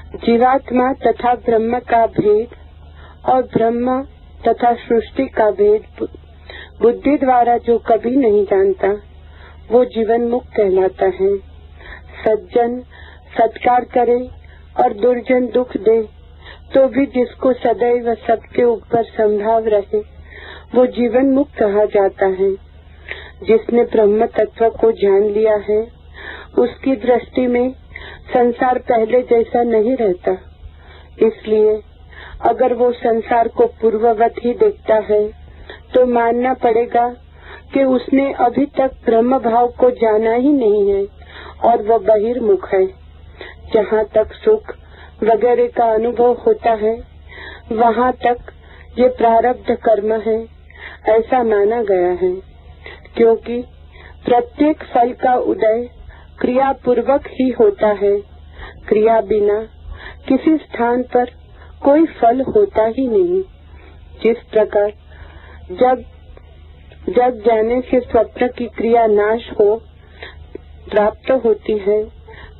जीवात्मा तथा ब्रह्म का भेद और ब्रह्म तथा सृष्टि का भेद बुद्धि द्वारा जो कभी नहीं जानता वो जीवन मुक्त कहलाता है। सज्जन सत्कार करे और दुर्जन दुख दे तो भी जिसको सदैव सबके ऊपर संभाव रहे वो जीवन मुक्त कहा जाता है। जिसने ब्रह्म तत्व को जान लिया है उसकी दृष्टि में संसार पहले जैसा नहीं रहता। इसलिए अगर वो संसार को पूर्ववत ही देखता है तो मानना पड़ेगा कि उसने अभी तक ब्रह्म भाव को जाना ही नहीं है और वह बहिर्मुख है। जहाँ तक सुख वगैरह का अनुभव होता है वहाँ तक ये प्रारब्ध कर्म है ऐसा माना गया है, क्योंकि प्रत्येक फल का उदय क्रिया पूर्वक ही होता है। क्रिया बिना किसी स्थान पर कोई फल होता ही नहीं। जिस प्रकार जग जाने से स्वप्न की क्रिया नाश हो प्राप्त होती है,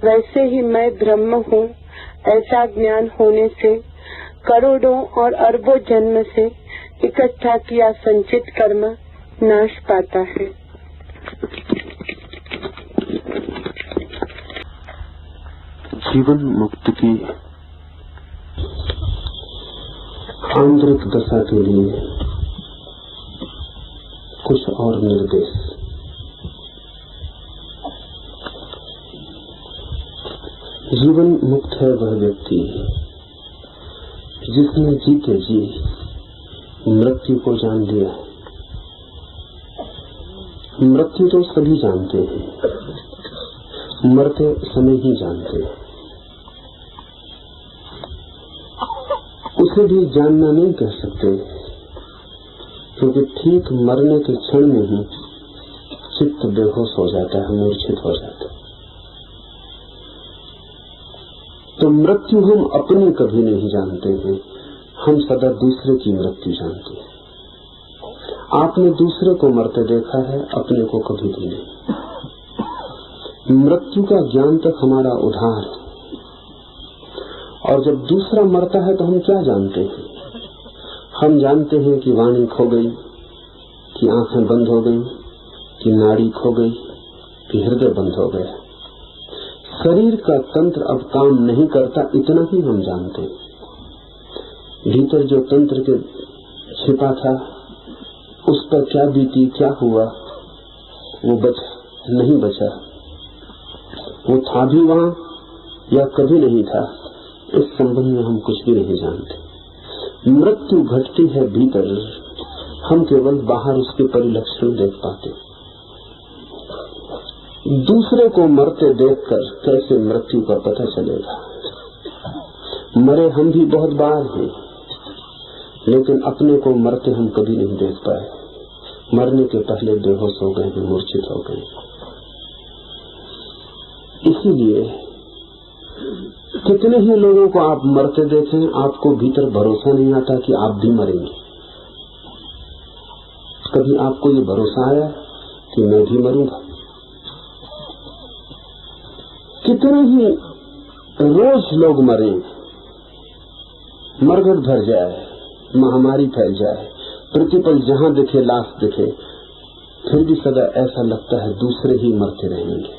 वैसे ही मैं ब्रह्म हूँ ऐसा ज्ञान होने से करोड़ों और अरबों जन्म से इकट्ठा किया संचित कर्म नाश पाता है। जीवन मुक्त की आंतरिक दशा के लिए कुछ और निर्देश। जीवन मुक्त है वह व्यक्ति जिसने जीते जी मृत्यु को जान लिया। मृत्यु तो सभी जानते हैं, मरते समय ही जानते हैं। उसे भी जानना नहीं कह सकते, क्योंकि ठीक मरने के क्षण में ही चित्त बेहोश हो जाता है, मूर्छित हो जाता है। तो मृत्यु हम अपनी कभी नहीं जानते हैं, हम सदा दूसरे की मृत्यु जानते हैं। आपने दूसरे को मरते देखा है, अपने को कभी भी नहीं। मृत्यु का ज्ञान तक हमारा उधार है, और जब दूसरा मरता है तो हम क्या जानते हैं? हम जानते हैं कि वाणी खो गई, कि आंखें बंद हो गई, कि नाड़ी खो गई, कि हृदय बंद हो गया। शरीर का तंत्र अब काम नहीं करता, इतना ही हम जानते हैं। भीतर जो तंत्र के छिपा था उस पर क्या बीती, क्या हुआ, वो बचा नहीं बचा, वो था भी वहां या कभी नहीं था, इस संबंध में हम कुछ भी नहीं जानते। मृत्यु घटती है भीतर, हम केवल बाहर उसके परिलक्षण देख पाते। दूसरे को मरते देखकर कैसे मृत्यु का पता चलेगा? मरे हम भी बहुत बार हैं, लेकिन अपने को मरते हम कभी नहीं देख पाए। मरने के पहले बेहोश हो गए, मूर्छित हो गए। इसीलिए कितने ही लोगों को आप मरते देखें, आपको भीतर भरोसा नहीं आता कि आप भी मरेंगे। कभी आपको ये भरोसा आया कि मैं भी मरूंगा? कितने ही रोज लोग मरे, मरघट भर जाए, महामारी फैल जाए, प्रतिपल जहां दिखे लाश दिखे, फिर भी सदा ऐसा लगता है दूसरे ही मरते रहेंगे।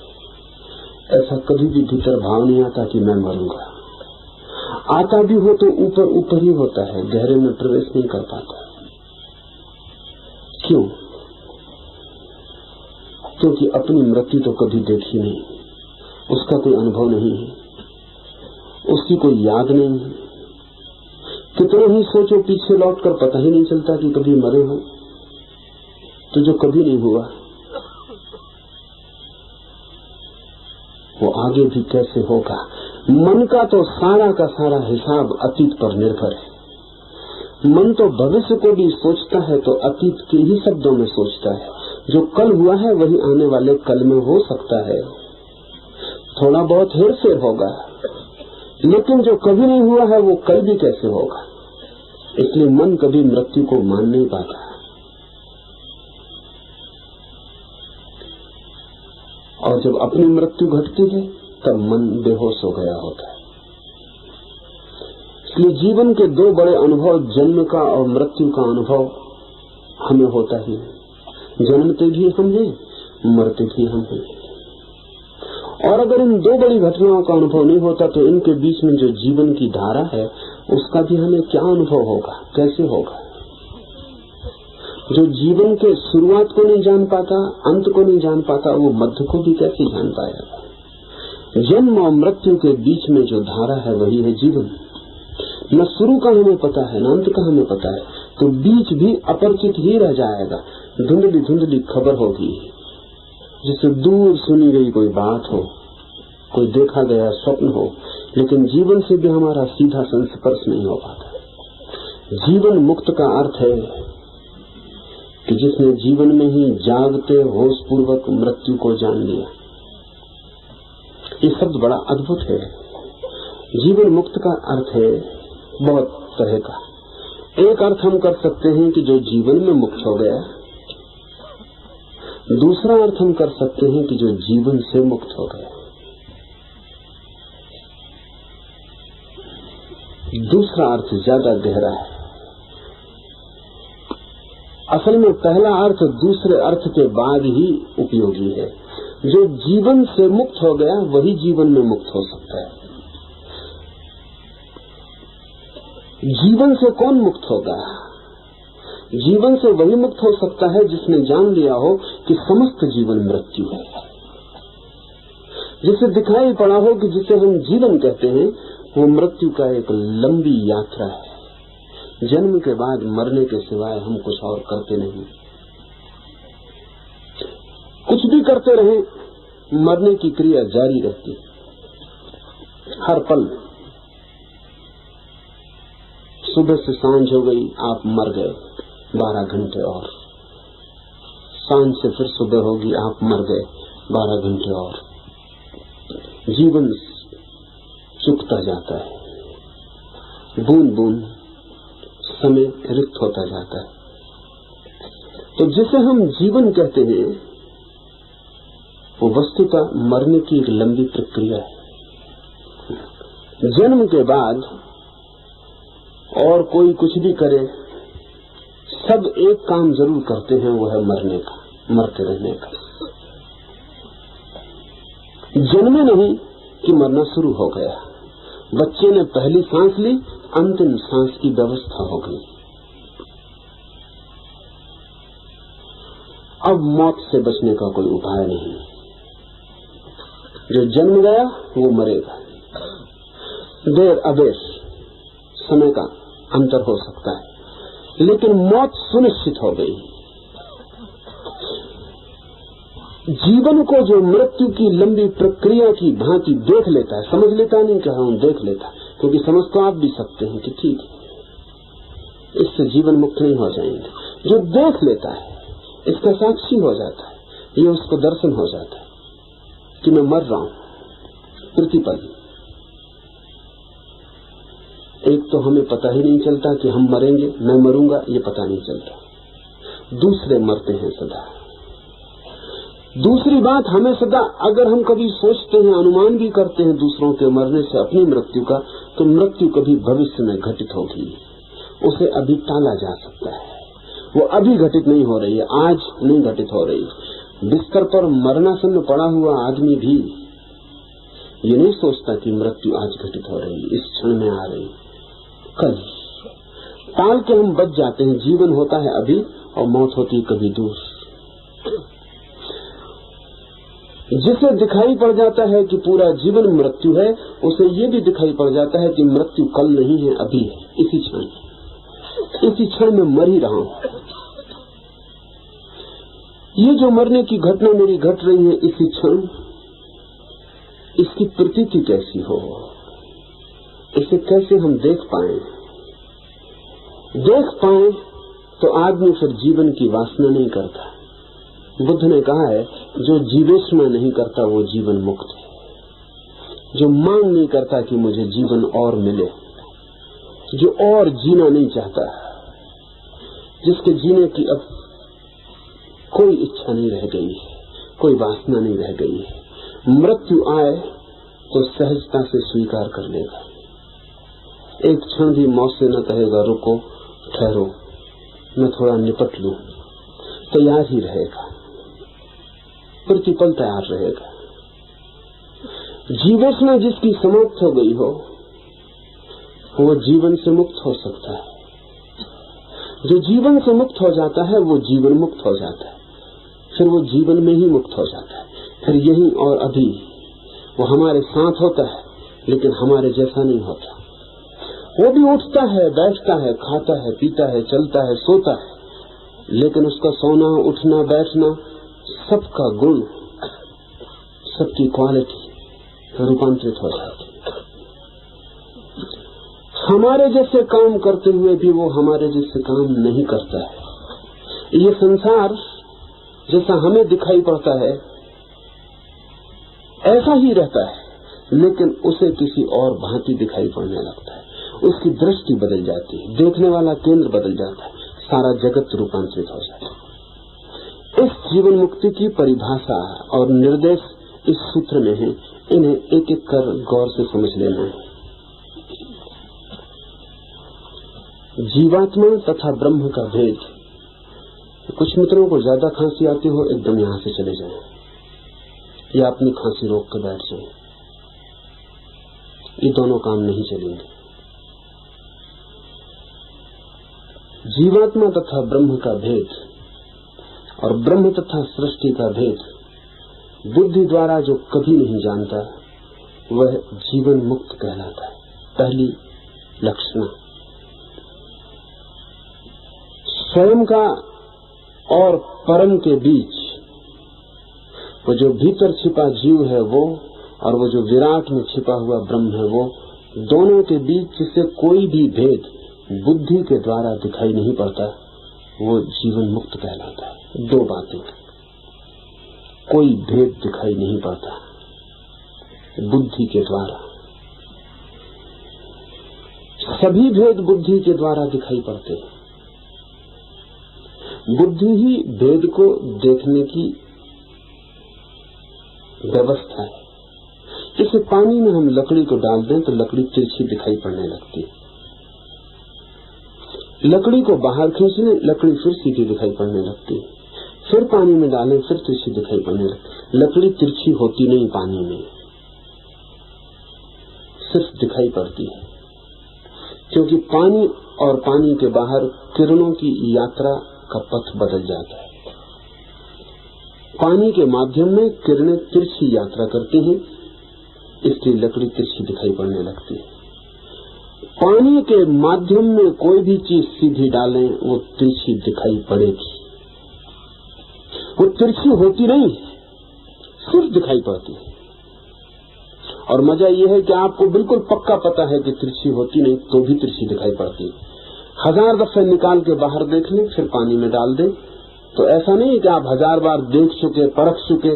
ऐसा कभी भी भीतर भाव नहीं आता कि मैं मरूंगा। आता भी हो तो ऊपर ऊपर ही होता है, गहरे में प्रवेश नहीं कर पाता। क्यों? क्योंकि अपनी मृत्यु तो कभी देखी नहीं, उसका कोई अनुभव नहीं है, उसकी कोई याद नहीं है। कितने ही सोचो पीछे लौटकर पता ही नहीं चलता कि कभी मरे हो। तो जो कभी नहीं हुआ वो आगे भी कैसे होगा? मन का तो सारा का सारा हिसाब अतीत पर निर्भर है। मन तो भविष्य को भी सोचता है तो अतीत के ही शब्दों में सोचता है। जो कल हुआ है वही आने वाले कल में हो सकता है, थोड़ा बहुत हेरफेर होगा, लेकिन जो कभी नहीं हुआ है वो कल भी कैसे होगा? इसलिए मन कभी मृत्यु को मान नहीं पाता। और जब अपनी मृत्यु घटती है तब मन बेहोश हो गया होता है। इसलिए जीवन के दो बड़े अनुभव, जन्म का और मृत्यु का अनुभव हमें होता ही है। जन्मते भी हम हैं, मरते भी हम हैं। और अगर इन दो बड़ी घटनाओं का अनुभव नहीं होता तो इनके बीच में जो जीवन की धारा है उसका भी हमें क्या अनुभव होगा, कैसे होगा? जो जीवन के शुरुआत को नहीं जान पाता, अंत को नहीं जान पाता, वो मध्य को भी कैसे जान पाएगा? जन्म और मृत्यु के बीच में जो धारा है वही है जीवन। न शुरू का हमें पता है, न अंत का हमें पता है, तो बीच भी अपरिचित ही रह जाएगा। धुंधली धुंधली खबर होगी, जिससे दूर सुनी गई कोई बात हो, कोई देखा गया स्वप्न हो, लेकिन जीवन से भी हमारा सीधा संस्पर्श नहीं हो पाता। जीवन मुक्त का अर्थ है कि जिसने जीवन में ही जागते होश पूर्वक मृत्यु को जान लिया। ये शब्द बड़ा अद्भुत है। जीवन मुक्त का अर्थ है बहुत तरह का। एक अर्थ हम कर सकते हैं कि जो जीवन में मुक्त हो गया, दूसरा अर्थ हम कर सकते हैं कि जो जीवन से मुक्त हो गया। दूसरा अर्थ ज्यादा गहरा है। असल में पहला अर्थ दूसरे अर्थ के बाद ही उपयोगी है। जो जीवन से मुक्त हो गया वही जीवन में मुक्त हो सकता है। जीवन से कौन मुक्त होगा? जीवन से वही मुक्त हो सकता है जिसने जान लिया हो कि समस्त जीवन मृत्यु है। जिसे दिखाई पड़ा हो कि जिसे हम जीवन कहते हैं वो मृत्यु का एक लंबी यात्रा है। जन्म के बाद मरने के सिवाय हम कुछ और करते नहीं। कुछ भी करते रहे, मरने की क्रिया जारी रहती हर पल। सुबह से सांझ हो गई, आप मर गए 12 घंटे, और सांझ से फिर सुबह होगी, आप मर गए 12 घंटे और। जीवन चुकता जाता है, बूंद बूंद समय रिक्त होता जाता है। तो जिसे हम जीवन कहते हैं वो वस्तुतः मरने की एक लंबी प्रक्रिया है। जन्म के बाद और कोई कुछ भी करे, सब एक काम जरूर करते हैं, वो है मरने का, मरते रहने का। जन्मे नहीं कि मरना शुरू हो गया। बच्चे ने पहली सांस ली, अंतिम सांस की व्यवस्था हो गई। अब मौत से बचने का कोई उपाय नहीं। जो जन्म गया वो मरेगा। देर अबेर समय का अंतर हो सकता है, लेकिन मौत सुनिश्चित हो गई। जीवन को जो मृत्यु की लंबी प्रक्रिया की भांति देख लेता है, समझ लेता नहीं, कहा हूं देख लेता, क्योंकि समझ तो आप भी सकते हैं कि ठीक है, इससे जीवन मुक्त नहीं हो जाएंगे। जो देख लेता है, इसका साक्षी हो जाता है, ये उसको दर्शन हो जाता है कि मैं मर रहा हूं प्रतिपल। एक तो हमें पता ही नहीं चलता कि हम मरेंगे, मैं मरूंगा, ये पता नहीं चलता। दूसरे मरते हैं सदा। दूसरी बात, हमें सदा अगर हम कभी सोचते हैं, अनुमान भी करते हैं दूसरों के मरने से अपनी मृत्यु का, तो मृत्यु कभी भविष्य में घटित होगी, उसे अभी टाला जा सकता है। वो अभी घटित नहीं हो रही है, आज नहीं घटित हो रही। बिस्तर पर मरणासन पड़ा हुआ आदमी भी ये नहीं सोचता कि मृत्यु आज घटित हो रही, इस क्षण में आ रही, कल। टाल के हम बच जाते हैं। जीवन होता है अभी और मौत होती है कभी दूर। जिसे दिखाई पड़ जाता है कि पूरा जीवन मृत्यु है, उसे ये भी दिखाई पड़ जाता है कि मृत्यु कल नहीं है, अभी है, इसी क्षण। इसी क्षण में मर ही रहा हूं। ये जो मरने की घटना मेरी घट रही है इसी क्षण, इसकी प्रतीति कैसी हो, इसे कैसे हम देख पाए तो आदमी फिर जीवन की वासना नहीं करता। बुद्ध ने कहा है, जो जीवेष्मा नहीं करता वो जीवन मुक्त है। जो मांग नहीं करता कि मुझे जीवन और मिले, जो और जीना नहीं चाहता, जिसके जीने की अब कोई इच्छा नहीं रह गई है, कोई वासना नहीं रह गई है, मृत्यु आए तो सहजता से स्वीकार कर लेगा। एक क्षण भी मौत से न कहेगा रुको, ठहरो, मैं थोड़ा निपट लूं, तैयार ही रहेगा, प्रतिपल तैयार रहेगा। जीवात्मा जिसकी समाप्त हो गई हो वो जीवन से मुक्त हो सकता है। जो जीवन से मुक्त हो जाता है वो जीवन मुक्त हो जाता है, फिर वो जीवन में ही मुक्त हो जाता है। फिर यही और अभी वो हमारे साथ होता है, लेकिन हमारे जैसा नहीं होता। वो भी उठता है, बैठता है, खाता है, पीता है, चलता है, सोता है, लेकिन उसका सोना, उठना, बैठना, सबका गुण, सबकी क्वालिटी रूपांतरित हो जाती है। हमारे जैसे काम करते हुए भी वो हमारे जैसे काम नहीं करता है। ये संसार जैसा हमें दिखाई पड़ता है ऐसा ही रहता है, लेकिन उसे किसी और भांति दिखाई पड़ने लगता है। उसकी दृष्टि बदल जाती है, देखने वाला केंद्र बदल जाता है, सारा जगत रूपांतरित हो जाता है। इस जीवन मुक्ति की परिभाषा और निर्देश इस सूत्र में है। इन्हें एक एक कर गौर से समझ लेना है। जीवात्मा तथा ब्रह्म का भेद। कुछ मित्रों को ज्यादा खांसी आती हो, एकदम यहां से चले जाएं या अपनी खांसी रोक कर बैठ जाएं। ये दोनों काम नहीं चलेंगे। जीवात्मा तथा ब्रह्म का भेद और ब्रह्म तथा सृष्टि का भेद बुद्धि द्वारा जो कभी नहीं जानता वह जीवन मुक्त कहलाता है। पहली लक्षण स्वयं का और परम के बीच वो जो भीतर छिपा जीव है वो और वो जो विराट में छिपा हुआ ब्रह्म है वो, दोनों के बीच जिसे कोई भी भेद बुद्धि के द्वारा दिखाई नहीं पड़ता वो जीवन मुक्त कहलाता है। दो बातें, कोई भेद दिखाई नहीं पड़ता बुद्धि के द्वारा, सभी भेद बुद्धि के द्वारा दिखाई पड़ते हैं। बुद्धि ही भेद को देखने की व्यवस्था है। जैसे पानी में हम लकड़ी को डाल दें तो लकड़ी तिरछी दिखाई पड़ने लगती है, लकड़ी को बाहर खींच लें लकड़ी फिर सीधी दिखाई पड़ने लगती है, फिर पानी में डालें फिर तिरछी दिखाई पड़ने लगती है। लकड़ी तिरछी होती नहीं, पानी में सिर्फ दिखाई पड़ती है, क्योंकि पानी और पानी के बाहर किरणों की यात्रा का पथ बदल जाता है। पानी के माध्यम में किरणें तिरछी यात्रा करती हैं, इसलिए लकड़ी तिरछी दिखाई पड़ने लगती है। पानी के माध्यम में कोई भी चीज सीधी डालें वो तिरछी दिखाई पड़ेगी, वो तिरछी होती नहीं, सिर्फ दिखाई पड़ती है। और मजा यह है कि आपको बिल्कुल पक्का पता है कि तिरछी होती नहीं, तो भी तिरछी दिखाई पड़ती है। 1000 दफे निकाल के बाहर देख लें फिर पानी में डाल दें तो ऐसा नहीं है कि आप 1000 बार देख चुके, परख चुके,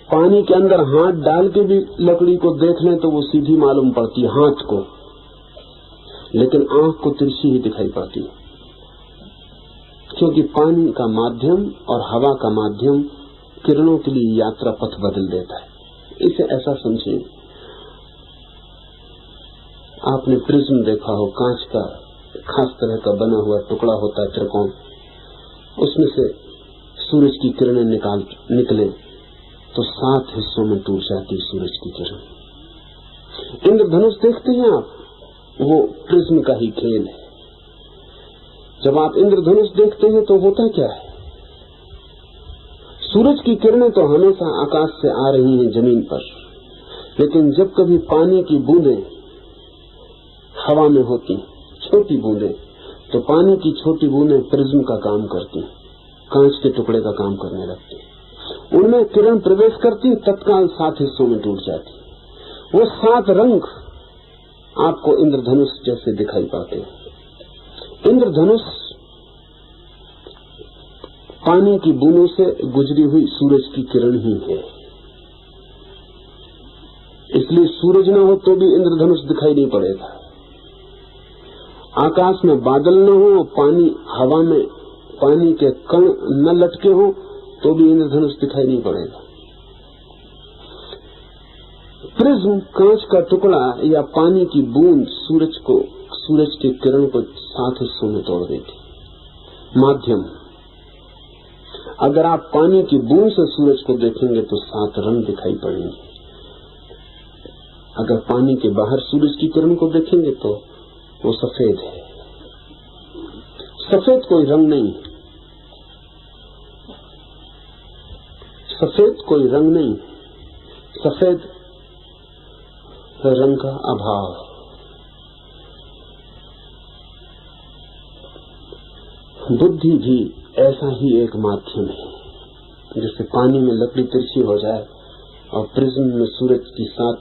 पानी के अंदर हाथ डाल के भी लकड़ी को देख लें तो वो सीधी मालूम पड़ती है हाथ को, लेकिन आंख को तिरछी ही दिखाई पड़ती है, क्योंकि पानी का माध्यम और हवा का माध्यम किरणों के लिए यात्रा पथ बदल देता है। इसे ऐसा समझिए, आपने प्रिज्म देखा हो, कांच का खास तरह का बना हुआ टुकड़ा होता है त्रिकोण, उसमें से सूरज की किरणें निकले तो 7 हिस्सों में टूट जाती सूरज की किरण। इंद्रधनुष देखते हैं आप, वो प्रिज्म का ही खेल है। जब आप इंद्रधनुष देखते हैं तो होता क्या है, सूरज की किरणें तो हमेशा आकाश से आ रही हैं जमीन पर, लेकिन जब कभी पानी की बूंदें हवा में होती, छोटी बूंदें, तो पानी की छोटी बूंदें प्रिज्म का काम करती, कांच के टुकड़े का काम करने लगती। उनमें किरण प्रवेश करती, तत्काल 7 हिस्सों में टूट जाती। वो 7 रंग आपको इंद्रधनुष जैसे दिखाई पाते हैं। इंद्रधनुष पानी की बूंदों से गुजरी हुई सूरज की किरण ही है, इसलिए सूरज न हो तो भी इंद्रधनुष दिखाई नहीं पड़ेगा। आकाश में बादल न हो, पानी हवा में पानी के कण न लटके हो तो भी इंद्रधनुष दिखाई नहीं पड़ेगा। प्रिज्म, कांच का टुकड़ा या पानी की बूंद सूरज की किरण को 7 हिस्सों में तोड़ देती। माध्यम, अगर आप पानी की बूंद से सूरज को देखेंगे तो 7 रंग दिखाई पड़ेंगे। अगर पानी के बाहर सूरज की किरण को देखेंगे तो वो सफेद है। सफेद कोई रंग नहीं, सफेद कोई रंग नहीं, सफेद रंग का अभाव। बुद्धि भी ऐसा ही एक माध्यम है। जैसे पानी में लकड़ी तिरछी हो जाए और प्रिज्म में सूरज की 7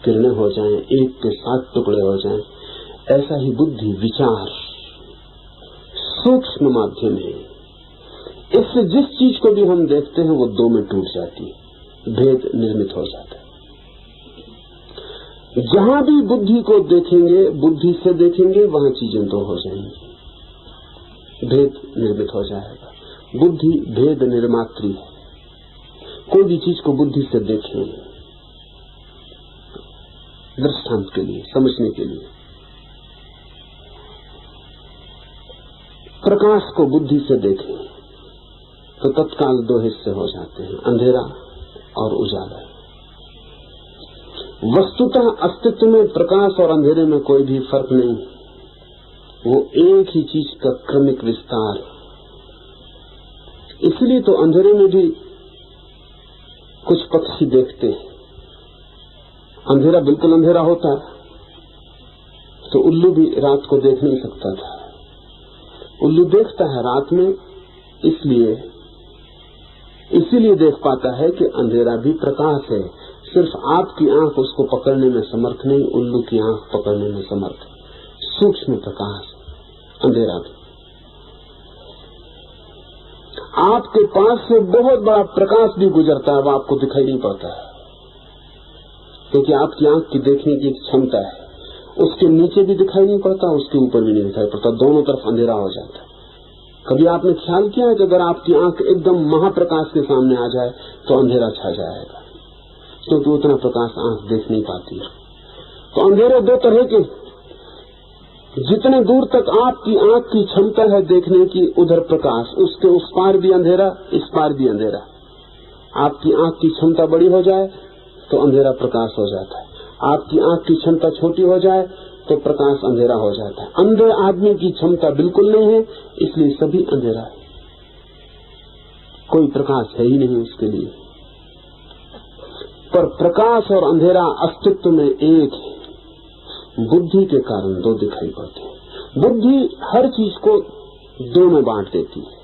किरणें हो जाएं, एक के 7 टुकड़े हो जाएं, ऐसा ही बुद्धि, विचार सूक्ष्म माध्यम है। इससे जिस चीज को भी हम देखते हैं वो 2 में टूट जाती है, भेद निर्मित हो जाता है। जहां भी बुद्धि को देखेंगे, बुद्धि से देखेंगे, वहां चीजें 2 हो जाएंगी, भेद निर्मित हो जाएगा। बुद्धि भेद निर्मात्री है। कोई भी चीज को बुद्धि से देखें, दृष्टांत के लिए, समझने के लिए। प्रकाश को बुद्धि से देखें तो तत्काल 2 हिस्से हो जाते हैं, अंधेरा और उजाला। वस्तुतः अस्तित्व में प्रकाश और अंधेरे में कोई भी फर्क नहीं, वो एक ही चीज का क्रमिक विस्तार। इसलिए तो अंधेरे में भी कुछ पक्षी देखते हैं। अंधेरा बिल्कुल अंधेरा होता तो उल्लू भी रात को देख नहीं सकता था। उल्लू देखता है रात में, इसीलिए देख पाता है कि अंधेरा भी प्रकाश है। सिर्फ आपकी आंख उसको पकड़ने में समर्थ नहीं, उल्लू की आंख पकड़ने में समर्थ है। सूक्ष्म प्रकाश, अंधेरा भी। आपके पास से बहुत बड़ा प्रकाश भी गुजरता है, वो आपको दिखाई नहीं पड़ता है, क्योंकि आपकी आंख की देखने की क्षमता है। उसके नीचे भी दिखाई नहीं पड़ता, उसके ऊपर भी नहीं दिखाई पड़ता, दोनों तरफ अंधेरा हो जाता है। कभी आपने ख्याल किया है कि अगर आपकी आंख एकदम महाप्रकाश के सामने आ जाए तो अंधेरा छा जाएगा, क्योंकि उतना प्रकाश आंख देख नहीं पाती है। तो अंधेरे 2 तरह के, जितने दूर तक आपकी आंख की क्षमता है देखने की, उधर प्रकाश, उसके उस पार भी अंधेरा, इस पार भी अंधेरा। आपकी आंख की क्षमता बड़ी हो जाए तो अंधेरा प्रकाश हो जाता है, आपकी आंख की क्षमता छोटी हो जाए तो प्रकाश अंधेरा हो जाता है। अंधे आदमी की क्षमता बिल्कुल नहीं है, इसलिए सभी अंधेरा है, कोई प्रकाश है ही नहीं उसके लिए। पर प्रकाश और अंधेरा अस्तित्व में एक है। बुद्धि के कारण 2 दिखाई पड़ते हैं। बुद्धि हर चीज को 2 में बांट देती है।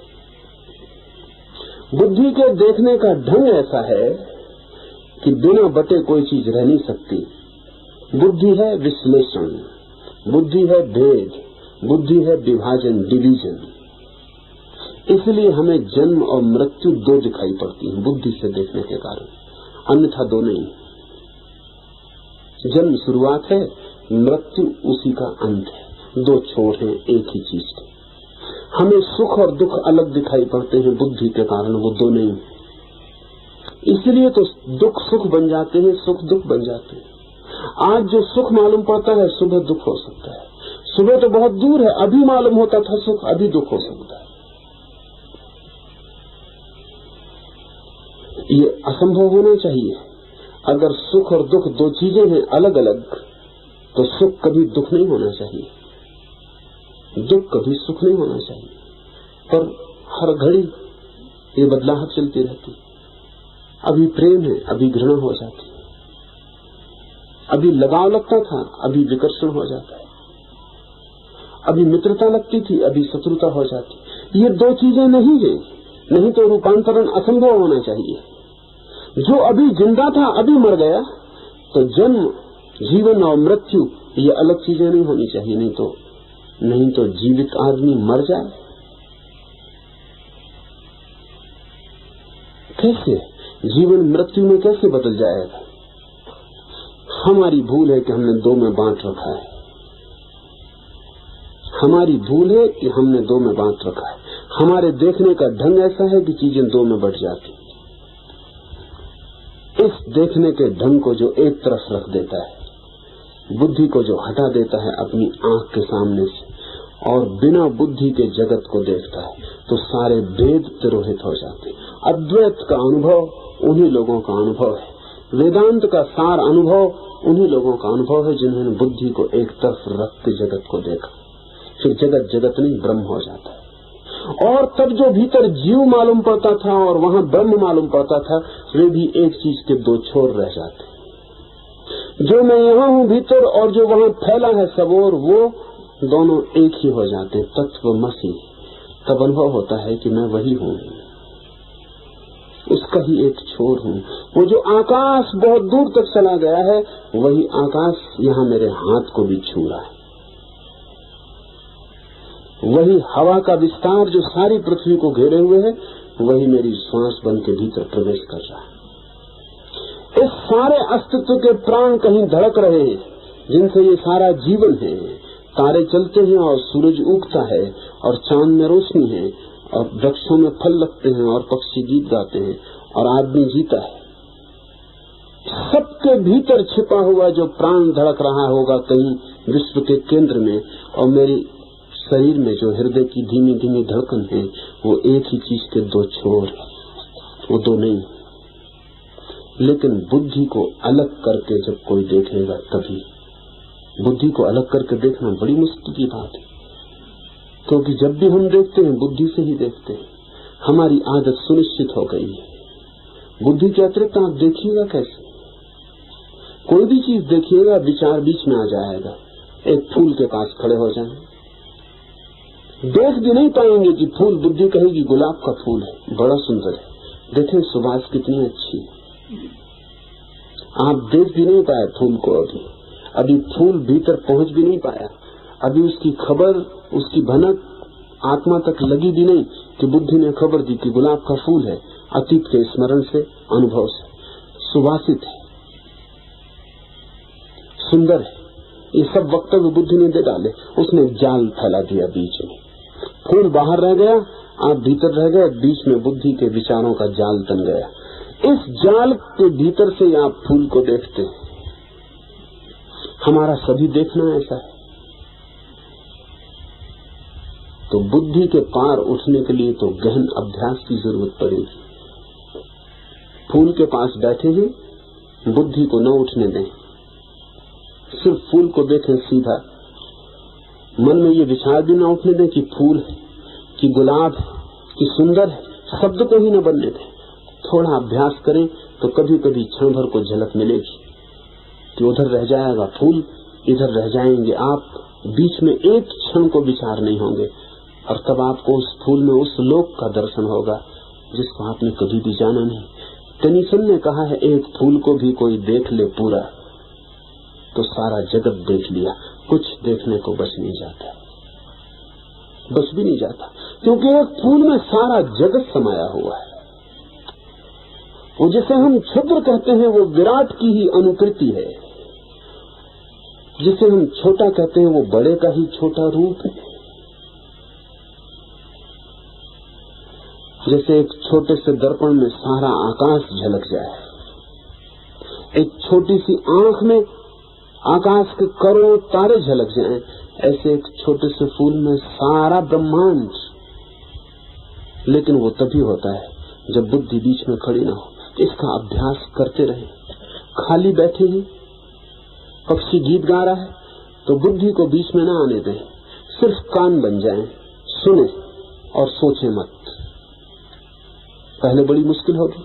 बुद्धि के देखने का ढंग ऐसा है कि बिना बटे कोई चीज रह नहीं सकती। बुद्धि है विश्लेषण, बुद्धि है भेद, बुद्धि है विभाजन, डिवीजन। इसलिए हमें जन्म और मृत्यु 2 दिखाई पड़ती है बुद्धि से देखने के कारण, अन्यथा 2 नहीं। जन्म शुरुआत है, मृत्यु उसी का अंत है। 2 छोर हैं एक ही चीज के। हमें सुख और दुख अलग दिखाई पड़ते हैं बुद्धि के कारण, वो 2 नहीं। इसलिए तो दुख सुख बन जाते हैं, सुख दुख बन जाते हैं। आज जो सुख मालूम पड़ता है, सुबह दुख हो सकता है। सुबह तो बहुत दूर है, अभी मालूम होता था सुख, अभी दुख हो सकता है। ये असंभव होना चाहिए। अगर सुख और दुख 2 चीजें हैं अलग अलग, तो सुख कभी दुख नहीं होना चाहिए, दुख कभी सुख नहीं होना चाहिए। पर हर घड़ी ये बदलाहट चलती रहती। अभी प्रेम है, अभी घृणा हो जाती है, अभी लगाव लगता था, अभी विकर्षण हो जाता है, अभी मित्रता लगती थी, अभी शत्रुता हो जाती। ये 2 चीजें नहीं है, नहीं तो रूपांतरण असंभव होना चाहिए। जो अभी जिंदा था अभी मर गया, तो जन्म, जीवन और मृत्यु ये अलग चीजें नहीं होनी चाहिए। नहीं तो जीवित आदमी मर जाए कैसे? जीवन मृत्यु में कैसे बदल जाएगा? हमारी भूल है कि हमने 2 में बांट रखा है। हमारी भूल है कि हमने 2 में बांट रखा है। हमारे देखने का ढंग ऐसा है कि चीजें 2 में बट जाती। इस देखने के ढंग को जो एक तरफ रख देता है, बुद्धि को जो हटा देता है अपनी आंख के सामने से और बिना बुद्धि के जगत को देखता है, तो सारे भेद तिरोहित हो जाते हैं। अद्वैत का अनुभव उन्हीं लोगों का अनुभव है, वेदांत का सार अनुभव उन्हीं लोगों का अनुभव है जिन्होंने बुद्धि को एक तरफ रख के जगत को देखा। फिर जगत जगत नहीं ब्रह्म हो जाता है। और तब जो भीतर जीव मालूम पड़ता था और वहां ब्रह्म मालूम पड़ता था, वे भी एक चीज के दो छोर रह जाते हैं। जो मैं यहाँ हूँ भीतर और जो वहां फैला है सब और, वो दोनों एक ही हो जाते हैं, तत्वमसि। तब अनुभव होता है कि मैं वही हूँ, उसका ही एक छोर हूँ। वो जो आकाश बहुत दूर तक चला गया है, वही आकाश यहाँ मेरे हाथ को भी छू रहा है। वही हवा का विस्तार जो सारी पृथ्वी को घेरे हुए है, वही मेरी श्वास बन के भीतर प्रवेश कर रहा है। इस सारे अस्तित्व के प्राण कहीं धड़क रहे हैं, जिनसे ये सारा जीवन है। तारे चलते हैं और सूरज उगता है और चांद में रोशनी है और वृक्षों में फल लगते हैं और पक्षी गीत गाते हैं और आदमी जीता है। सबके भीतर छिपा हुआ जो प्राण धड़क रहा होगा कहीं विश्व के केंद्र में, और मेरी शरीर में जो हृदय की धीमी धीमी धड़कन है, वो एक ही चीज के दो छोर है, वो दो नहीं। लेकिन बुद्धि को अलग करके जब कोई देखेगा, तभी बुद्धि को अलग करके देखना बड़ी मुश्किल की बात है, क्योंकि जब भी हम देखते हैं बुद्धि से ही देखते हैं। हमारी आदत सुनिश्चित हो गई है। बुद्धि के अतिरिक्त आप देखिएगा कैसे? कोई भी चीज देखिएगा, विचार बीच में आ जाएगा। एक फूल के पास खड़े हो जाएं, देख भी नहीं पाएंगे कि फूल, बुद्धि कहेगी गुलाब का फूल है, बड़ा सुंदर है, देखें सुबास कितनी अच्छी है। आप देख भी नहीं पाए फूल को, अभी फूल भीतर पहुंच भी नहीं पाया, अभी उसकी खबर, उसकी भनक आत्मा तक लगी भी नहीं कि बुद्धि ने खबर दी कि गुलाब का फूल है। अतीत के स्मरण से, अनुभव से, सुवासित है, सुंदर है, ये सब वक्तव्य बुद्धि ने दे डाले। उसने जाल फैला दिया बीच में, फूल बाहर रह गया, आप भीतर रह गए, बीच में बुद्धि के विचारों का जाल तन गया। इस जाल के भीतर से आप फूल को देखते हैं। हमारा सभी देखना ऐसा है। तो बुद्धि के पार उठने के लिए तो गहन अभ्यास की जरूरत पड़ेगी। फूल के पास बैठे ही बुद्धि को न उठने दें, सिर्फ फूल को देखें सीधा। मन में ये विचार भी न उठने दें कि फूल है, कि गुलाब है, कि सुंदर है, शब्द को ही न बनने दें। थोड़ा अभ्यास करें तो कभी कभी क्षण भर को झलक मिलेगी कि उधर रह जाएगा फूल, इधर रह जाएंगे आप, बीच में एक क्षण को विचार नहीं होंगे, और तब आपको उस फूल में उस लोक का दर्शन होगा जिसको आपने कभी भी जाना नहीं। टेनिसन ने कहा है, एक फूल को भी कोई देख ले पूरा तो सारा जगत देख लिया। कुछ देखने को बच नहीं जाता, बच भी नहीं जाता, क्योंकि एक फूल में सारा जगत समाया हुआ है। वो जिसे हम क्षुद्र कहते हैं वो विराट की ही अनुकृति है, जिसे हम छोटा कहते हैं वो बड़े का ही छोटा रूप है। जैसे एक छोटे से दर्पण में सारा आकाश झलक जाए, एक छोटी सी आंख में आकाश के करोड़ों तारे झलक जाएं, ऐसे एक छोटे से फूल में सारा ब्रह्मांड। लेकिन वो तभी होता है जब बुद्धि बीच में खड़ी ना हो। इसका अभ्यास करते रहे। खाली बैठे ही पक्षी गीत गा रहा है तो बुद्धि को बीच में ना आने दें, सिर्फ कान बन जाएं, सुने और सोचे मत। पहले बड़ी मुश्किल होगी,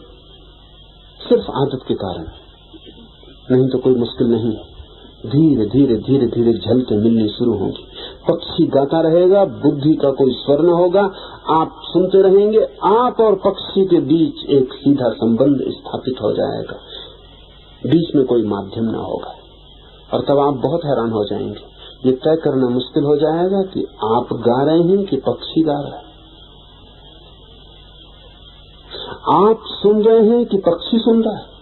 सिर्फ आदत के कारण, नहीं तो कोई मुश्किल नहीं है। धीरे धीरे धीरे धीरे झलकें मिलनी शुरू होंगी। पक्षी गाता रहेगा, बुद्धि का कोई स्वर न होगा, आप सुनते रहेंगे। आप और पक्षी के बीच एक सीधा संबंध स्थापित हो जाएगा, बीच में कोई माध्यम न होगा। और तब आप बहुत हैरान हो जाएंगे। ये तय करना मुश्किल हो जाएगा कि आप गा रहे हैं कि पक्षी गा रहा है, आप सुन रहे हैं कि पक्षी सुन रहा है।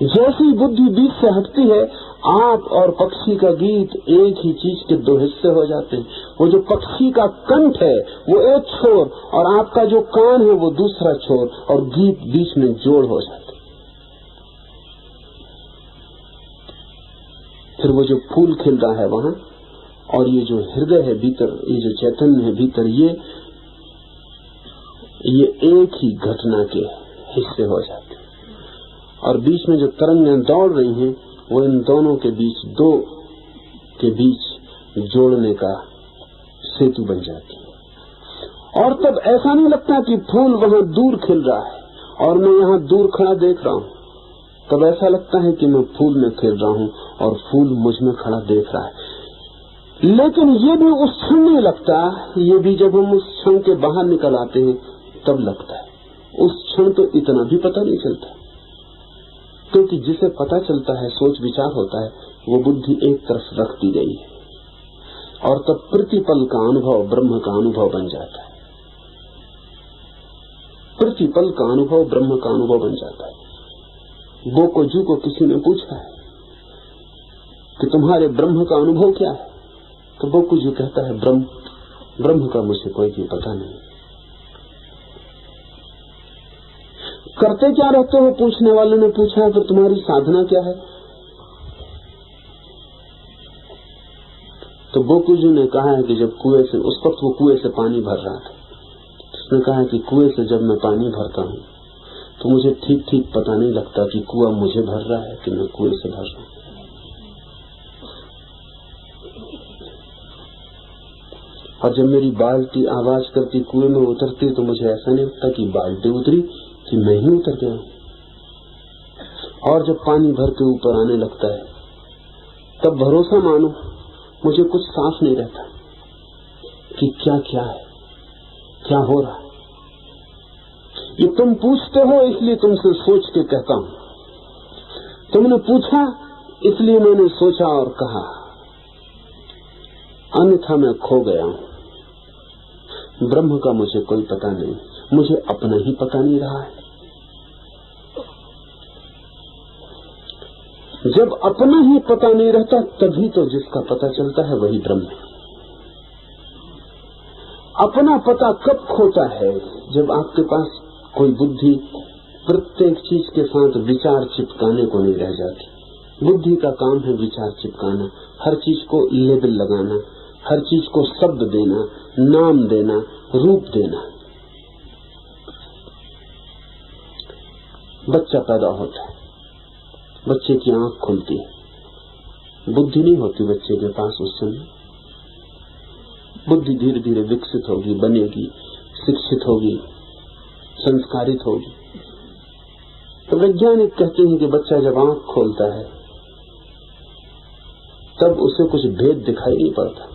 जैसी बुद्धि बीच से हटती है, आप और पक्षी का गीत एक ही चीज के दो हिस्से हो जाते हैं। वो जो पक्षी का कंठ है वो एक छोर और आपका जो कान है वो दूसरा छोर, और गीत बीच में जोड़ हो जाते। फिर वो जो फूल खिल रहा है वहां, और ये जो हृदय है भीतर, ये जो चैतन्य है भीतर, ये एक ही घटना के हिस्से हो जाते। और बीच में जो तरंगें दौड़ रही हैं वो इन दोनों के बीच, दो के बीच जोड़ने का सेतु बन जाती है। और तब ऐसा नहीं लगता कि फूल वहां दूर खिल रहा है और मैं यहाँ दूर खड़ा देख रहा हूँ। तब ऐसा लगता है कि मैं फूल में खिल रहा हूँ और फूल मुझ में खड़ा देख रहा है। लेकिन ये भी उस क्षण नहीं लगता, ये भी जब हम उस क्षण के बाहर निकल आते हैं तब लगता है। उस क्षण तो इतना भी पता नहीं चलता, क्योंकि जिसे पता चलता है, सोच विचार होता है, वो बुद्धि एक तरफ रख दी गई है, और तब प्रतिपल का अनुभव ब्रह्म का अनुभव बन जाता है। प्रतिपल का अनुभव ब्रह्म का अनुभव बन जाता है। बोकोजू को किसी ने पूछा है कि तुम्हारे ब्रह्म का अनुभव क्या है, तो बोकोजू कहता है ब्रह्म का मुझे कोई भी पता नहीं। करते क्या रहते हो, पूछने वाले ने पूछा है, फिर तुम्हारी साधना क्या है? तो बोकुजू ने कहा है कि जब कुएं से, उस वक्त वो कुएं से पानी भर रहा था, उसने कहा है कि कुएं से जब मैं पानी भरता हूँ तो मुझे ठीक ठीक पता नहीं लगता कि कुआं मुझे भर रहा है कि मैं कुएं से भर रहा हूँ। और जब मेरी बाल्टी आवाज करती कुएं में उतरती तो मुझे ऐसा नहीं लगता कि बाल्टी उतरी, कि मैं ही उतर गया हूं। और जब पानी भर के ऊपर आने लगता है तब भरोसा मानो मुझे कुछ साफ नहीं रहता कि क्या क्या है, क्या हो रहा है। ये तुम पूछते हो इसलिए तुमसे सोच के कहता हूं। तुमने पूछा इसलिए मैंने सोचा और कहा, अन्यथा मैं खो गया हूं। ब्रह्म का मुझे कोई पता नहीं, मुझे अपना ही पता नहीं रहा है। जब अपना ही पता नहीं रहता तभी तो जिसका पता चलता है वही ब्रह्म है। अपना पता कब खोता है? जब आपके पास कोई बुद्धि प्रत्येक चीज के साथ विचार चिपकाने को नहीं रह जाती। बुद्धि का काम है विचार चिपकाना, हर चीज को लेबल लगाना, हर चीज को शब्द देना, नाम देना, रूप देना। बच्चा पैदा होता है, बच्चे की आंख खुलती है, बुद्धि नहीं होती बच्चे के पास उस समय। बुद्धि धीरे धीरे विकसित होगी, बनेगी, शिक्षित होगी, संस्कारित होगी। तो वैज्ञानिक कहते हैं कि बच्चा जब आंख खोलता है तब उसे कुछ भेद दिखाई नहीं पड़ता।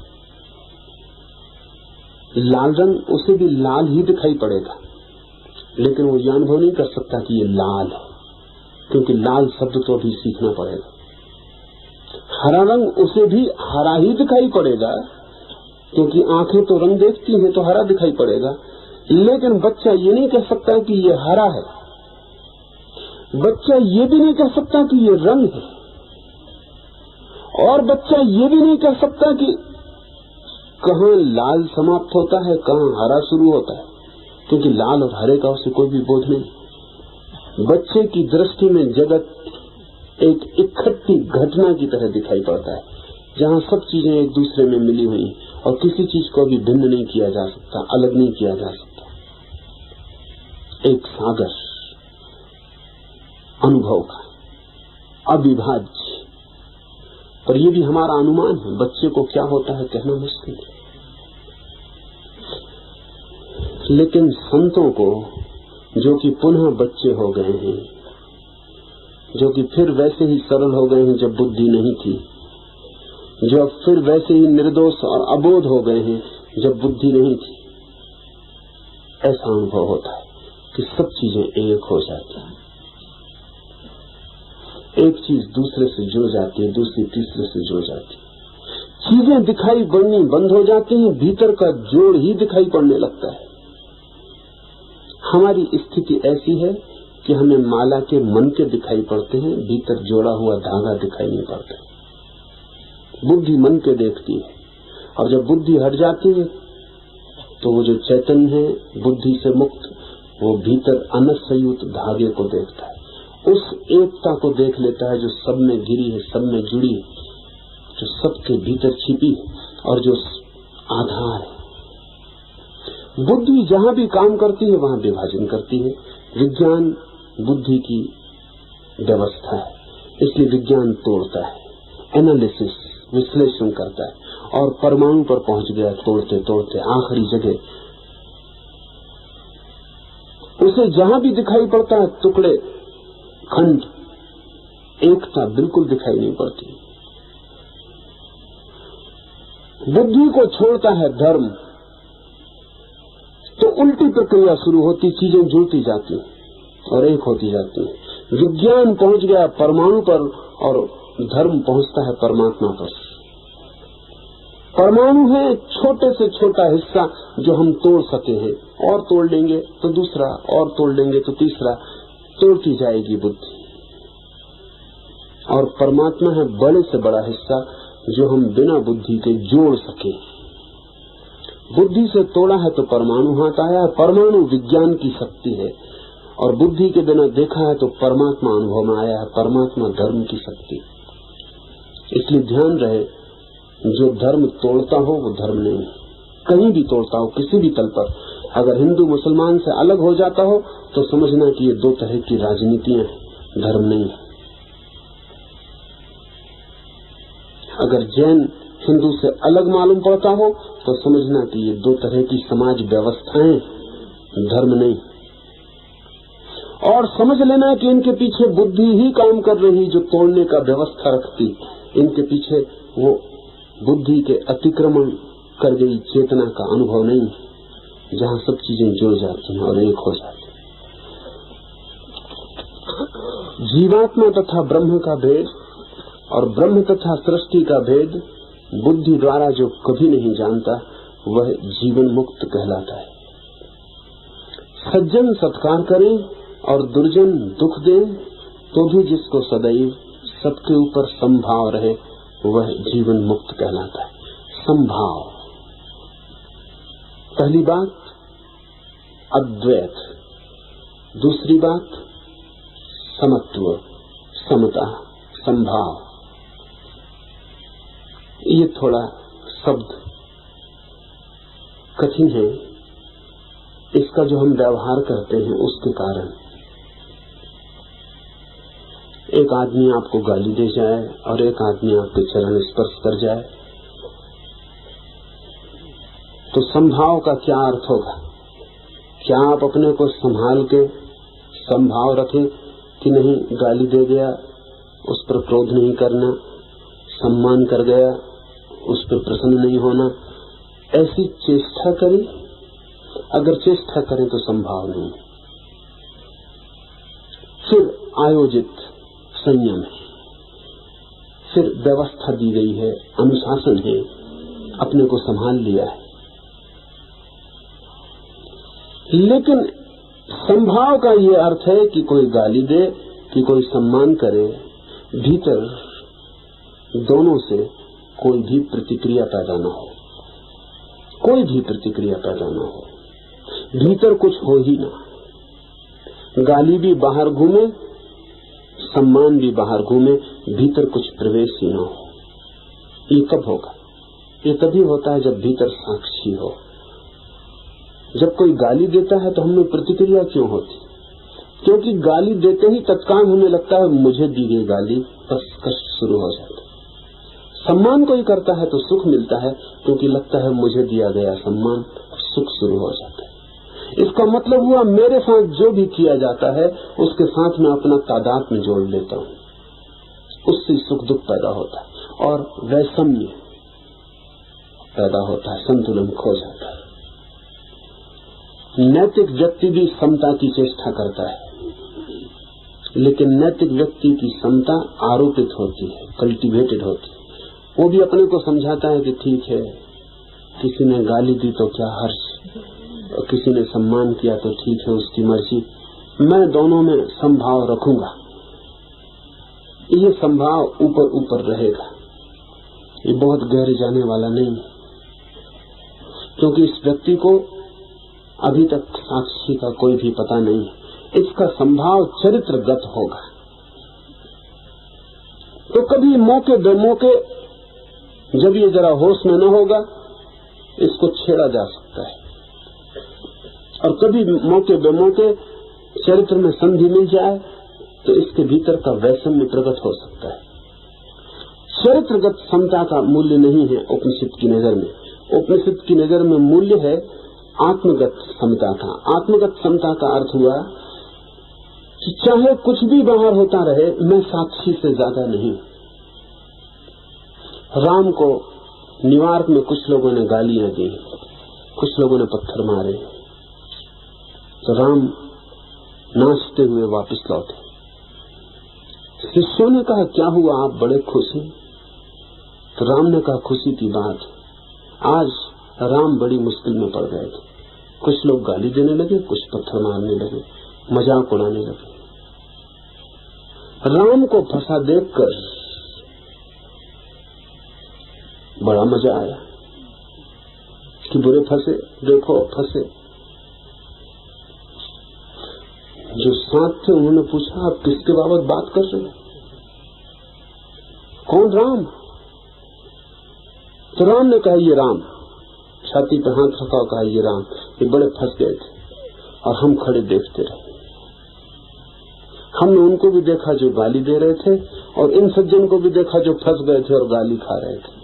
लाल रंग उसे भी लाल ही दिखाई पड़ेगा, लेकिन वो यह अनुभव नहीं कर सकता कि ये लाल है, क्योंकि लाल शब्द तो अभी सीखना पड़ेगा। हरा रंग उसे भी हरा ही दिखाई पड़ेगा, क्योंकि आंखें तो रंग देखती हैं तो हरा दिखाई पड़ेगा। लेकिन बच्चा ये नहीं कह सकता कि ये हरा है, बच्चा ये भी नहीं कह सकता कि ये रंग है, और बच्चा ये भी नहीं कह सकता कि कहां लाल समाप्त होता है, कहां हरा शुरू होता है, क्योंकि लाल और हरे का उसे कोई भी बोध नहीं। बच्चे की दृष्टि में जगत एक इकट्ठी घटना की तरह दिखाई पड़ता है, जहां सब चीजें एक दूसरे में मिली हुई और किसी चीज को भी भिन्न नहीं किया जा सकता, अलग नहीं किया जा सकता। एक सागर अनुभव का, अविभाज्य। पर ये भी हमारा अनुमान है, बच्चे को क्या होता है कहना मुश्किल है। लेकिन संतों को, जो कि पुनः बच्चे हो गए हैं, जो कि फिर वैसे ही सरल हो गए हैं जब बुद्धि नहीं थी, जो अब फिर वैसे ही निर्दोष और अबोध हो गए हैं जब बुद्धि नहीं थी, ऐसा अनुभव होता है कि सब चीजें एक हो जाती हैं। एक चीज दूसरे से जुड़ जाती है, दूसरी तीसरे से जुड़ जाती है। चीजें दिखाई पड़नी बंद हो जाती हैं, भीतर का जोड़ ही दिखाई पड़ने लगता है। हमारी स्थिति ऐसी है कि हमें माला के मन के दिखाई पड़ते हैं, भीतर जोड़ा हुआ धागा दिखाई नहीं पड़ता। बुद्धि मन के देखती है, और जब बुद्धि हट जाती है तो वो जो चैतन्य है बुद्धि से मुक्त, वो भीतर अनंत संयुक्त धागे को देखता है, उस एकता को देख लेता है जो सब में गिरी है, सब में जुड़ी है, जो सबके भीतर छिपी है और जो आधार है। बुद्धि जहां भी काम करती है वहां विभाजन करती है। विज्ञान बुद्धि की व्यवस्था है, इसलिए विज्ञान तोड़ता है, एनालिसिस विश्लेषण करता है, और परमाणु पर पहुंच गया तोड़ते तोड़ते आखिरी जगह। उसे जहां भी दिखाई पड़ता है टुकड़े, खंड, एकता बिल्कुल दिखाई नहीं पड़ती। बुद्धि को छोड़ता है धर्म तो उल्टी प्रक्रिया शुरू होती, चीजें जुड़ती जाती और एक होती जाती है। विज्ञान पहुंच गया परमाणु पर और धर्म पहुंचता है परमात्मा पर। परमाणु है छोटे से छोटा हिस्सा जो हम तोड़ सके हैं, और तोड़ लेंगे तो दूसरा, और तोड़ लेंगे तो तीसरा, तोड़ती जाएगी बुद्धि। और परमात्मा है बड़े से बड़ा हिस्सा जो हम बिना बुद्धि के जोड़ सके। बुद्धि से तोड़ा है तो परमाणु हाथ आया। परमाणु विज्ञान की शक्ति है, और बुद्धि के बिना देखा है तो परमात्मा अनुभव में आया है, परमात्मा धर्म की शक्ति। इसलिए ध्यान रहे, जो धर्म तोड़ता हो वो धर्म नहीं है। कहीं भी तोड़ता हो, किसी भी तल पर, अगर हिंदू मुसलमान से अलग हो जाता हो तो समझना कि ये दो तरह की राजनीतियां हैं, धर्म नहीं है। अगर जैन हिंदू से अलग मालूम पड़ता हो तो समझना कि ये दो तरह की समाज व्यवस्थाएं, धर्म नहीं। और समझ लेना कि इनके पीछे बुद्धि ही काम कर रही जो तोड़ने का व्यवस्था रखती। इनके पीछे वो बुद्धि के अतिक्रमण कर गई चेतना का अनुभव नहीं, जहां सब चीजें जुड़ जाती हैं और एक हो जाती हैं। जीवात्मा तथा ब्रह्म का भेद और ब्रह्म तथा सृष्टि का भेद बुद्धि द्वारा जो कभी नहीं जानता वह जीवन मुक्त कहलाता है। सज्जन सत्कार करें और दुर्जन दुख दे तो भी जिसको सदैव सबके ऊपर संभाव रहे वह जीवन मुक्त कहलाता है। संभाव, पहली बात अद्वैत, दूसरी बात समत्व, समता, संभाव। ये थोड़ा शब्द कठिन है, इसका जो हम व्यवहार करते हैं उसके कारण। एक आदमी आपको गाली दे जाए और एक आदमी आपके चरण स्पर्श कर जाए तो संभाव का क्या अर्थ होगा? क्या आप अपने को संभाल के संभाव रखें कि नहीं, गाली दे गया उस पर क्रोध नहीं करना, सम्मान कर गया उस पर प्रसन्न नहीं होना, ऐसी चेष्टा करें? अगर चेष्टा करें तो संभाव नहीं। फिर आयोजित संयम है, फिर व्यवस्था दी गई है, अनुशासन है, अपने को संभाल लिया है। लेकिन संभाव का ये अर्थ है कि कोई गाली दे कि कोई सम्मान करे, भीतर दोनों से कोई भी प्रतिक्रिया पैदा न हो, कोई भी प्रतिक्रिया पैदा न हो, भीतर कुछ हो ही ना। गाली भी बाहर घूमे, सम्मान भी बाहर घूमे, भीतर कुछ प्रवेश ही ना हो। ये कब होगा? ये तभी होता है जब भीतर साक्षी हो। जब कोई गाली देता है तो हमें प्रतिक्रिया क्यों होती? क्योंकि गाली देते ही तत्काल हमें लगता है मुझे दी गई गाली, बस कष्ट शुरू हो जाता है। सम्मान कोई करता है तो सुख मिलता है, क्योंकि लगता है मुझे दिया गया सम्मान, सुख शुरू हो जाता है। इसका मतलब हुआ मेरे साथ जो भी किया जाता है उसके साथ मैं अपना तादाद में जोड़ लेता हूँ, उससे सुख दुख पैदा होता है और वैषम्य पैदा होता है, संतुलन खो जाता है। नैतिक व्यक्ति भी समता की चेष्टा करता है, लेकिन नैतिक व्यक्ति की समता आरोपित होती है, कल्टीवेटेड होती है। वो भी अपने को समझाता है कि ठीक है, किसी ने गाली दी तो क्या हर्ष, और किसी ने सम्मान किया तो ठीक है, उसकी मर्जी, मैं दोनों में संभाव रखूंगा। ये संभाव ऊपर ऊपर रहेगा, ये बहुत गहरे जाने वाला नहीं, क्योंकि इस व्यक्ति को अभी तक साक्षी का कोई भी पता नहीं है। इसका संभाव चरित्रगत होगा। तो कभी मौके बेमौके जब ये जरा होश में न होगा, इसको छेड़ा जा सकता है, और कभी मौके बेमौके चरित्र में संधि मिल जाए तो इसके भीतर का वैषम्य प्रकट हो सकता है। चरित्रगत समता का मूल्य नहीं है उपनिषद की नजर में। उपनिषद की नजर में मूल्य है आत्मगत समता का। आत्मगत समता का अर्थ हुआ कि चाहे कुछ भी बाहर होता रहे, मैं साक्षी से ज्यादा नहीं। राम को न्यूयॉर्क में कुछ लोगों ने गालियां दी, कुछ लोगों ने पत्थर मारे, तो राम नाचते हुए वापस लौटे। शिष्यों ने कहा, क्या हुआ, आप बड़े खुश हैं? तो राम ने कहा, खुशी की बात, आज राम बड़ी मुश्किल में पड़ गए थे। कुछ लोग गाली देने लगे, कुछ पत्थर मारने लगे, मजाक उड़ाने लगे। राम को फंसा देखकर बड़ा मजा आया कि बुरे फंसे, देखो फंसे। जो साथ थे उन्होंने पूछा, आप किसके बाबत बात कर रहे हो? कौन? राम। तो राम ने कहा, ये राम। छाती पर हाथ रखा और कहा, ये राम। ये बड़े फंस गए थे और हम खड़े देखते रहे। हमने उनको भी देखा जो गाली दे रहे थे, और इन सज्जन को भी देखा जो फंस गए थे और गाली खा रहे थे।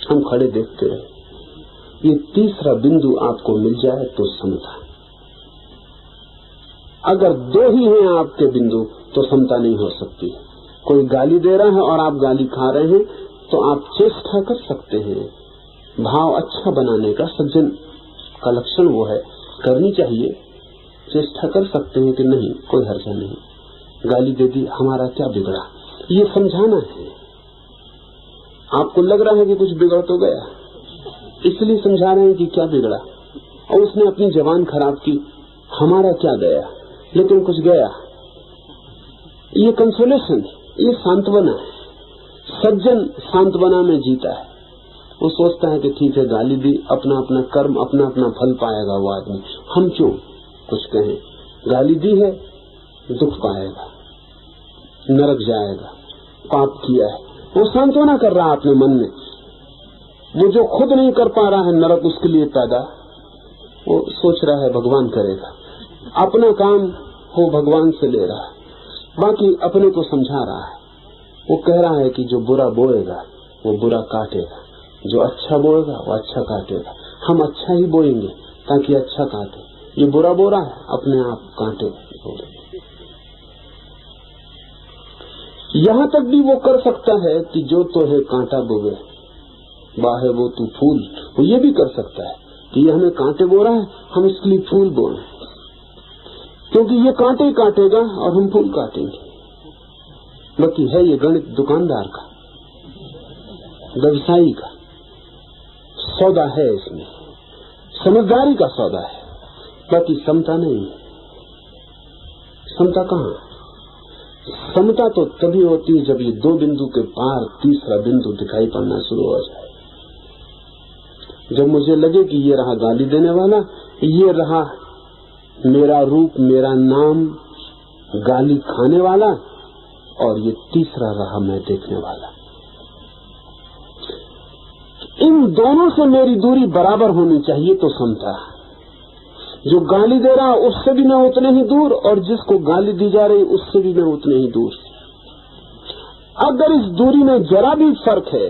हम खड़े देखते रहे। ये तीसरा बिंदु आपको मिल जाए तो समता। अगर दो ही हैं आपके बिंदु तो समता नहीं हो सकती। कोई गाली दे रहा है और आप गाली खा रहे हैं तो आप चेष्टा कर सकते हैं भाव अच्छा बनाने का। सज्जन का लक्षण वो है, करनी चाहिए। चेष्टा कर सकते हैं कि नहीं, कोई हर्जा नहीं, गाली दे दी, हमारा क्या बिगड़ा, ये समझाना है। आपको लग रहा है कि कुछ बिगड़ तो गया, इसलिए समझा रहे हैं कि क्या बिगड़ा, और उसने अपनी जबान खराब की, हमारा क्या गया, लेकिन कुछ गया। ये कंसोलेशन, ये सांत्वना है। सज्जन सांत्वना में जीता है। वो सोचता है कि ठीक है, गाली दी, अपना अपना कर्म, अपना अपना फल पाएगा वो आदमी, हम क्यों कुछ कहें। गाली दी है, दुख पाएगा, नरक जाएगा, पाप किया है। वो सांत्वना कर रहा है अपने मन में। वो जो खुद नहीं कर पा रहा है नरक उसके लिए पैदा, वो सोच रहा है भगवान करेगा। अपना काम वो भगवान से ले रहा है, बाकी अपने को समझा रहा है। वो कह रहा है कि जो बुरा बोएगा वो बुरा काटेगा, जो अच्छा बोएगा वो अच्छा काटेगा। हम अच्छा ही बोएंगे ताकि अच्छा काटे। ये बुरा बो रहा है, अपने आप काटे। यहां तक भी वो कर सकता है कि जो तो है कांटा बोवे, बाहे वो तू फूल। वो ये भी कर सकता है कि ये हमें कांटे बो रहा है, हम इसके लिए फूल बोए, क्योंकि ये कांटे काटेगा और हम फूल काटेंगे। बाकी है ये गणित दुकानदार का, व्यवसायी का सौदा है, इसमें समझदारी का सौदा है, बाकी समता नहीं। समता कहां? समता तो तभी होती है जब ये दो बिंदु के पार तीसरा बिंदु दिखाई पड़ना शुरू हो जाए। जब मुझे लगे कि ये रहा गाली देने वाला, ये रहा मेरा रूप, मेरा नाम गाली खाने वाला, और ये तीसरा रहा मैं देखने वाला। इन दोनों से मेरी दूरी बराबर होनी चाहिए तो समता। जो गाली दे रहा उससे भी मैं उतने ही दूर, और जिसको गाली दी जा रही उससे भी मैं उतने ही दूर। अगर इस दूरी में जरा भी फर्क है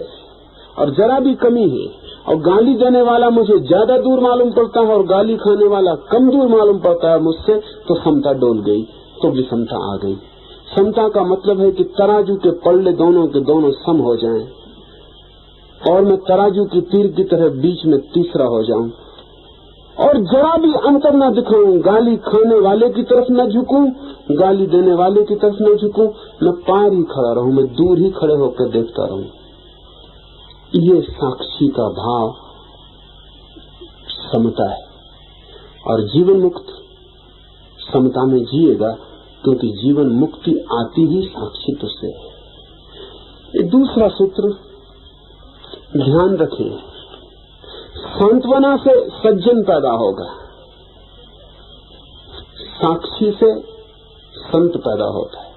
और जरा भी कमी है, और गाली देने वाला मुझे ज्यादा दूर मालूम पड़ता है और गाली खाने वाला कम दूर मालूम पड़ता है मुझसे, तो समता डोल गई, तो विषमता आ गई। समता का मतलब है कि तराजू के पल्ले दोनों के दोनों सम हो जाएं, और मैं तराजू की तीर की तरह बीच में तीसरा हो जाऊं, और जरा भी अंतर न दिखाऊं। गाली खाने वाले की तरफ न झुकूं, गाली देने वाले की तरफ न झुकूं, मैं पार ही खड़ा रहूं, मैं दूर ही खड़े होकर देखता रहूं। ये साक्षी का भाव समता है। और जीवन मुक्त समता में जिएगा, क्योंकि जीवन मुक्ति आती ही साक्षित्व से है। दूसरा सूत्र ध्यान रखें, सांत्वना से सज्जन पैदा होगा, साक्षी से संत पैदा होता है।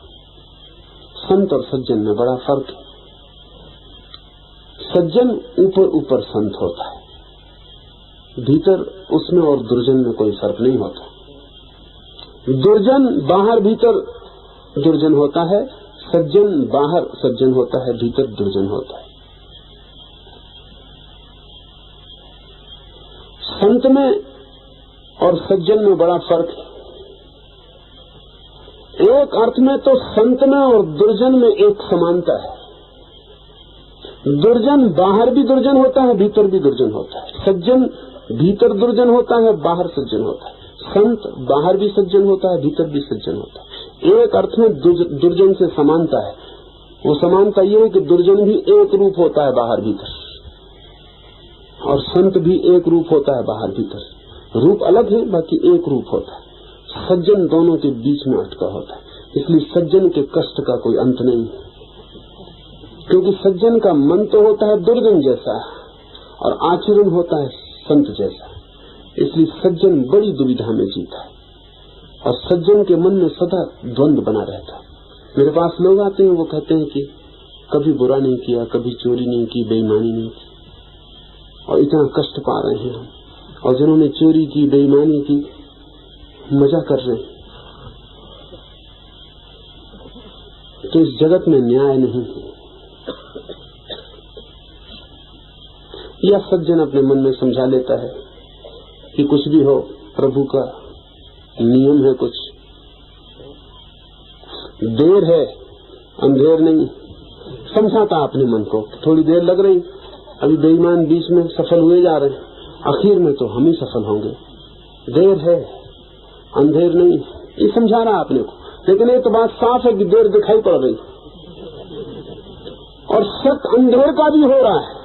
संत और सज्जन में बड़ा फर्क है। सज्जन ऊपर ऊपर संत होता है, भीतर उसमें और दुर्जन में कोई फर्क नहीं होता। दुर्जन बाहर भीतर दुर्जन होता है, सज्जन बाहर सज्जन होता है, भीतर दुर्जन होता है। संत में और सज्जन में बड़ा फर्क है। एक अर्थ में तो संत में और दुर्जन में एक समानता है। दुर्जन बाहर भी दुर्जन होता है, भीतर भी दुर्जन होता है। सज्जन भीतर दुर्जन होता है, बाहर सज्जन होता है। संत बाहर भी सज्जन होता है, भीतर भी सज्जन होता है। एक अर्थ में दुर्जन से समानता है। वो समानता ये है कि दुर्जन भी एक रूप होता है बाहर भीतर, और संत भी एक रूप होता है बाहर भीतर। रूप अलग है, बाकी एक रूप होता है। सज्जन दोनों के बीच में अटका होता है, इसलिए सज्जन के कष्ट का कोई अंत नहीं है, क्योंकि सज्जन का मन तो होता है दुर्जन जैसा और आचरण होता है संत जैसा। इसलिए सज्जन बड़ी दुविधा में जीता है और सज्जन के मन में सदा द्वंद बना रहता है। मेरे पास लोग आते हैं, वो कहते हैं कि कभी बुरा नहीं किया, कभी चोरी नहीं की, बेईमानी नहीं की, और इतना कष्ट पा रहे हैं हम, और जिन्होंने चोरी की, बेईमानी की, मजा कर रहे हैं। तो इस जगत में न्याय नहीं है। या सज्जन अपने मन में समझा लेता है कि कुछ भी हो, प्रभु का नियम है, कुछ देर है अंधेर नहीं। समझाता अपने मन को, थोड़ी देर लग रही, अभी बेईमान बीच में सफल हुए जा रहे हैं, आखिर में तो हम ही सफल होंगे। देर है अंधेर नहीं, ये समझा रहा अपने को। लेकिन ये तो बात साफ है कि देर दिखाई पड़ रही, और शक अंधेर का भी हो रहा है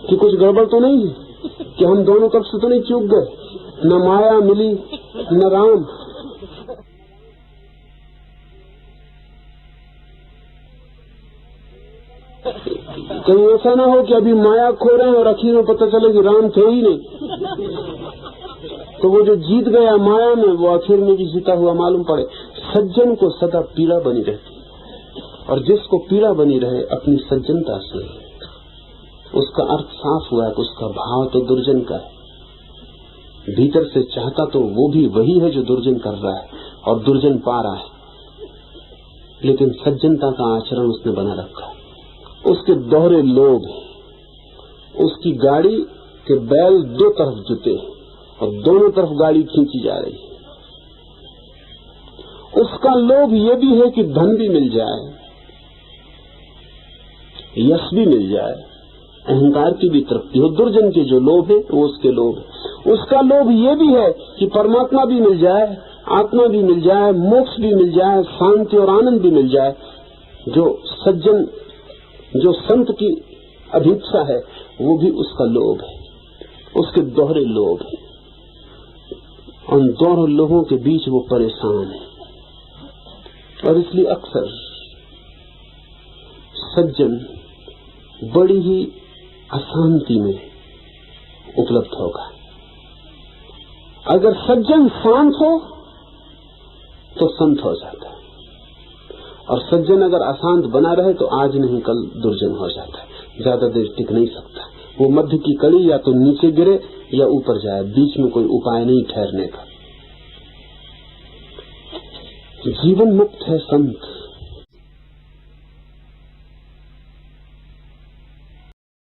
कि कुछ गड़बड़ तो नहीं है, कि हम दोनों तरफ से तो नहीं चूक गए, न माया मिली न राम। कहीं ऐसा ना हो कि अभी माया खो रहे हैं और आखिर में पता चले कि राम थे ही नहीं, तो वो जो जीत गया माया में, वो आखिर में भी जीता हुआ मालूम पड़े। सज्जन को सदा पीड़ा बनी रहती, और जिसको पीड़ा बनी रहे अपनी सज्जनता से, उसका अर्थ साफ हुआ है कि उसका भाव तो दुर्जन का है। भीतर से चाहता तो वो भी वही है जो दुर्जन कर रहा है और दुर्जन पा रहा है, लेकिन सज्जनता का आचरण उसने बना रखा है। उसके दोहरे लोभ, उसकी गाड़ी के बैल दो तरफ जुटे और दोनों तरफ गाड़ी खींची जा रही है। उसका लोभ ये भी है कि धन भी मिल जाए, यश भी मिल जाए, अहंकार की भी तृप्ति हो। दुर्जन के जो लोभ है वो उसके लोभ है। उसका लोभ ये भी है कि परमात्मा भी मिल जाए, आत्मा भी मिल जाए, मोक्ष भी मिल जाए, शांति और आनंद भी मिल जाए। जो सज्जन, जो संत की अभिप्सा है, वो भी उसका लोभ है, उसके दोहरे लोभ है। उन दोनों लोगों के बीच वो परेशान है, और इसलिए अक्सर सज्जन बड़ी ही अशांति में उपलब्ध होगा। अगर सज्जन शांत हो तो संत हो जाता है, और सज्जन अगर अशांत बना रहे तो आज नहीं कल दुर्जन हो जाता है। ज्यादा देर टिक नहीं सकता। वो मध्य की कड़ी या तो नीचे गिरे या ऊपर जाए, बीच में कोई उपाय नहीं ठहरने का। जीवन मुक्त है संत,